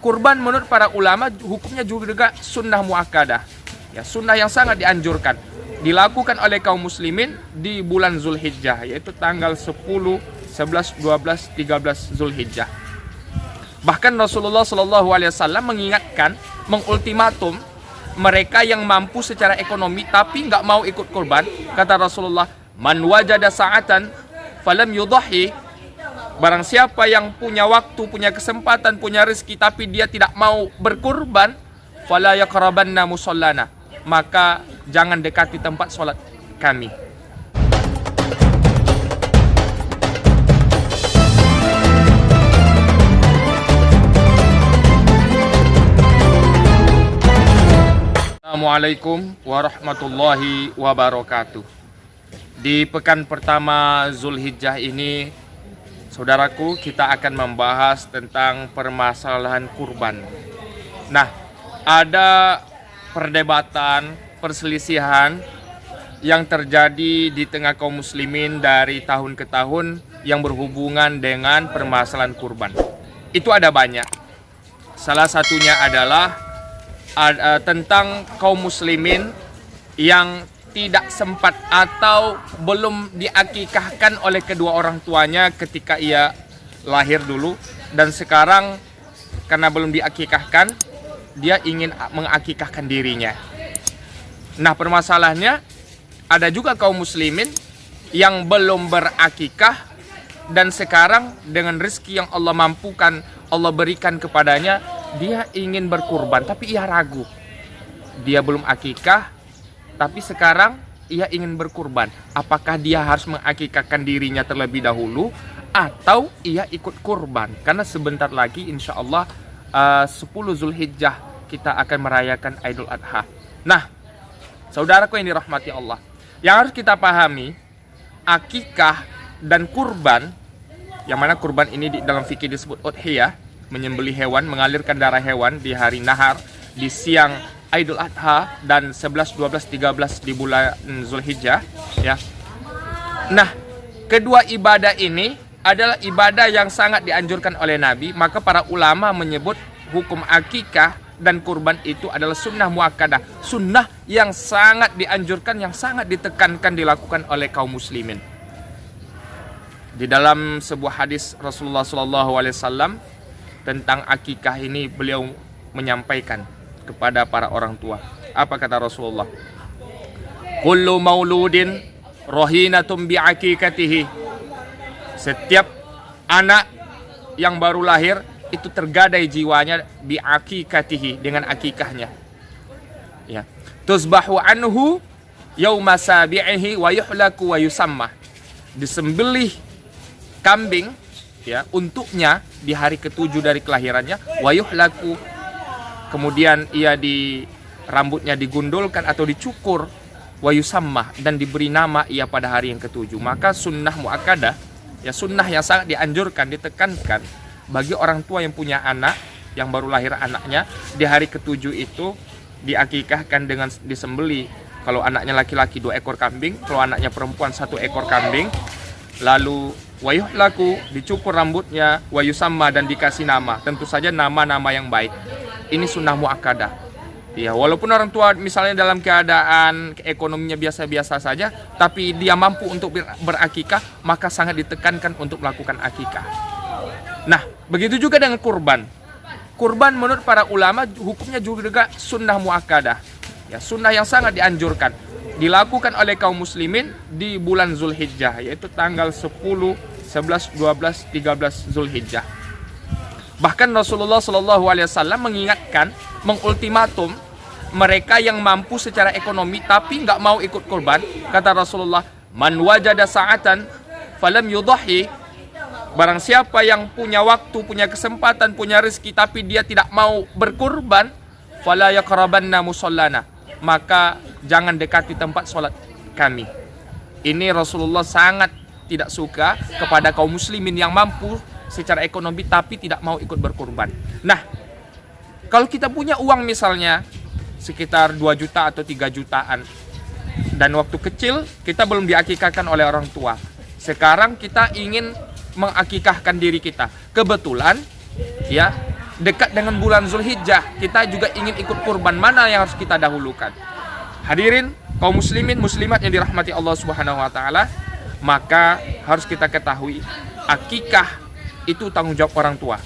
kurban menurut para ulama hukumnya juga sunnah muakkadah. Ya, sunnah yang sangat dianjurkan. Dilakukan oleh kaum muslimin di bulan Zulhijjah, yaitu tanggal 10, 11, 12, 13 Zulhijjah. Bahkan Rasulullah SAW mengingatkan, mengultimatum mereka yang mampu secara ekonomi tapi nggak mau ikut kurban. Kata Rasulullah, man wajada sa'atan falam yudahi, barang siapa yang punya waktu, punya kesempatan, punya rezeki tapi dia tidak mau berkurban, fala yaqrabanna musallana, maka jangan dekati tempat sholat kami. Assalamualaikum warahmatullahi wabarakatuh. Di pekan pertama Zulhijjah ini, saudaraku, kita akan membahas tentang permasalahan kurban. Nah, ada perdebatan, perselisihan yang terjadi di tengah kaum muslimin dari tahun ke tahun yang berhubungan dengan permasalahan kurban. Itu ada banyak. Salah satunya adalah tentang kaum muslimin yang tidak sempat atau belum diakikahkan oleh kedua orang tuanya ketika ia lahir dulu, dan sekarang karena belum diakikahkan dia ingin mengakikahkan dirinya. Nah, permasalahannya ada juga kaum muslimin yang belum berakikah dan sekarang dengan rezeki yang Allah mampukan, Allah berikan kepadanya, dia ingin berkurban tapi ia ragu. Dia belum akikah tapi sekarang ia ingin berkurban. Apakah dia harus mengakikahkan dirinya terlebih dahulu atau ia ikut kurban? Karena sebentar lagi insya Allah 10 Zulhijjah kita akan merayakan Idul Adha. Nah, saudaraku yang dirahmati Allah, yang harus kita pahami, akikah dan kurban, yang mana kurban ini dalam fikih disebut udhiyah, menyembelih hewan, mengalirkan darah hewan di hari nahar, di siang Idul Adha, dan 11, 12, 13 di bulan Zulhijjah, ya. Nah, kedua ibadah ini adalah ibadah yang sangat dianjurkan oleh Nabi, maka para ulama menyebut hukum akikah dan kurban itu adalah sunnah muakkadah, sunnah yang sangat dianjurkan, yang sangat ditekankan dilakukan oleh kaum muslimin. Di dalam sebuah hadis Rasulullah SAW tentang akikah ini, beliau menyampaikan kepada para orang tua. Apa kata Rasulullah? Kullu mauludin rahinatum bi'akikatihi. Setiap anak yang baru lahir itu tergadai jiwanya bi'akikatihi, dengan akikahnya. Ya. Tuzbahu anhu yauma sabi'ihi wa yuhlaku wa yusamma. Disembelih kambing, ya, untuknya di hari ketujuh dari kelahirannya, wa yuhlaku, kemudian ia rambutnya digundulkan atau dicukur, wa yusamma, dan diberi nama ia pada hari yang ketujuh. Maka sunnah muakkadah, ya, sunnah yang sangat dianjurkan, ditekankan bagi orang tua yang punya anak yang baru lahir anaknya, di hari ketujuh itu diakikahkan dengan disembeli. Kalau anaknya laki-laki 2 ekor kambing, kalau anaknya perempuan 1 ekor kambing, lalu wa yuhlaku, dicukur rambutnya, wa yusamma, dan dikasih nama, tentu saja nama-nama yang baik. Ini sunnah muakkadah. Ya, walaupun orang tua misalnya dalam keadaan ekonominya biasa-biasa saja, tapi dia mampu untuk berakikah, maka sangat ditekankan untuk melakukan akikah. Nah, begitu juga dengan kurban. Kurban menurut para ulama hukumnya juga sunnah muakkadah. Ya, sunnah yang sangat dianjurkan. Dilakukan oleh kaum muslimin di bulan Zulhijjah, yaitu tanggal 10, 11, 12, 13 Zulhijjah. Bahkan Rasulullah SAW mengingatkan, mengultimatum mereka yang mampu secara ekonomi tapi nggak mau ikut kurban. Kata Rasulullah, man wajada sa'atan falam yudahi, barang siapa yang punya waktu, punya kesempatan, punya rezeki tapi dia tidak mau berkurban, fala yaqrabanna musallana, maka jangan dekati tempat sholat kami. Ini Rasulullah sangat tidak suka kepada kaum muslimin yang mampu secara ekonomi tapi tidak mau ikut berkurban. Nah, kalau kita punya uang misalnya sekitar 2 juta atau 3 jutaan, dan waktu kecil kita belum diakikahkan oleh orang tua, sekarang kita ingin mengakikahkan diri kita. Kebetulan, ya, dekat dengan bulan Zulhijjah, kita juga ingin ikut kurban, mana yang harus kita dahulukan? Hadirin kaum muslimin muslimat yang dirahmati Allah Subhanahu wa taala, maka harus kita ketahui akikah itu tanggung jawab orang tua.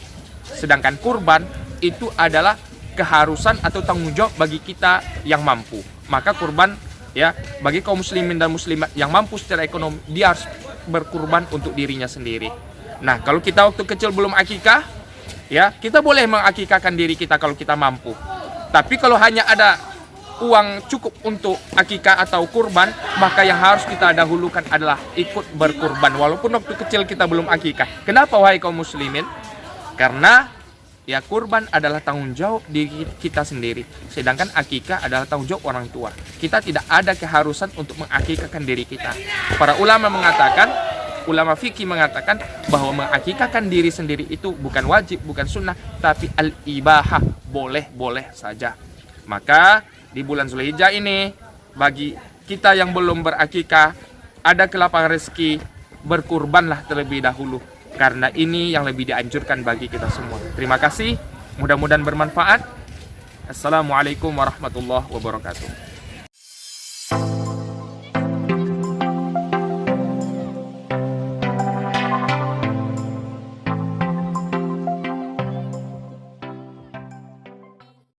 Sedangkan kurban itu adalah keharusan atau tanggung jawab bagi kita yang mampu. Maka kurban ya bagi kaum muslimin dan muslimat yang mampu secara ekonomi, dia harus berkurban untuk dirinya sendiri. Nah, kalau kita waktu kecil belum akikah, ya kita boleh mengakikahkan diri kita kalau kita mampu. Tapi kalau hanya ada uang cukup untuk akikah atau kurban, maka yang harus kita dahulukan adalah ikut berkurban walaupun waktu kecil kita belum akikah. Kenapa wahai kaum muslimin? Karena ya kurban adalah tanggung jawab diri kita sendiri, sedangkan akikah adalah tanggung jawab orang tua. Kita tidak ada keharusan untuk mengakikahkan diri kita. Para ulama mengatakan, ulama fikih mengatakan bahwa mengakikahkan diri sendiri itu bukan wajib, bukan sunnah, tapi al-ibahah, boleh-boleh saja. Maka di bulan Zulhijjah ini, bagi kita yang belum berakikah, ada kelapangan rezeki, berkurbanlah terlebih dahulu. Karena ini yang lebih dianjurkan bagi kita semua. Terima kasih, mudah-mudahan bermanfaat. Assalamualaikum warahmatullahi wabarakatuh.